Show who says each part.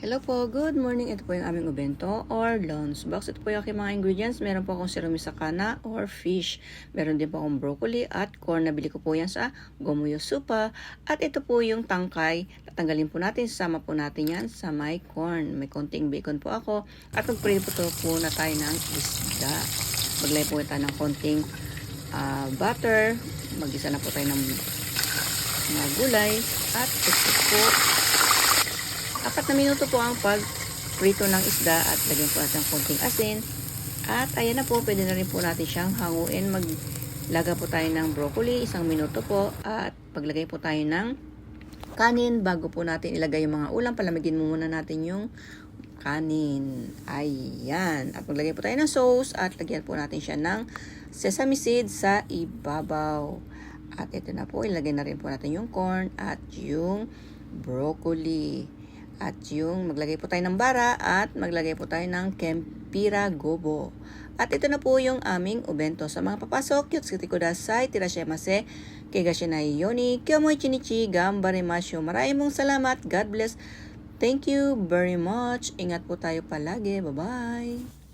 Speaker 1: Hello po, good morning. Ito po yung aming ubento or lunch box. Ito po yung aking mga ingredients. Meron po akong sirumisakana or fish. Meron din po akong broccoli at corn. Nabili ko po yan sa Gomuyo Supa. At ito po yung tangkay. Tatanggalin po natin, sasama po natin yan sa may corn. May konting bacon po ako. At magprito po na tayo ng isda. Maglagay po tayo ng konting butter. Mag-isa na po tayo ng mga gulay. At ito po, 4 na minuto po ang pag-prito ng isda at lagyan po natin ng konting asin. At ayan na po, pwede na rin po natin siyang hanguin. Maglaga po tayo ng broccoli, 1 minuto po. At paglagay po tayo ng kanin bago po natin ilagay yung mga ulam. Palamigin muna natin yung kanin. Ayan. At maglagay po tayo ng sauce at lagyan po natin siya ng sesame seeds sa ibabaw. At ito na po, ilagay na rin po natin yung corn at yung broccoli. At yung maglagay po tayo ng bara at maglagay po tayo ng kempira gobo. At ito na po yung aming ubento. Sa mga papasok, yutsuki kudasai, tirashaimase, kegashinai yoni, kyomoy chinichi, gambarimasyo. Maraming salamat. God bless. Thank you very much. Ingat po tayo palagi. Bye-bye.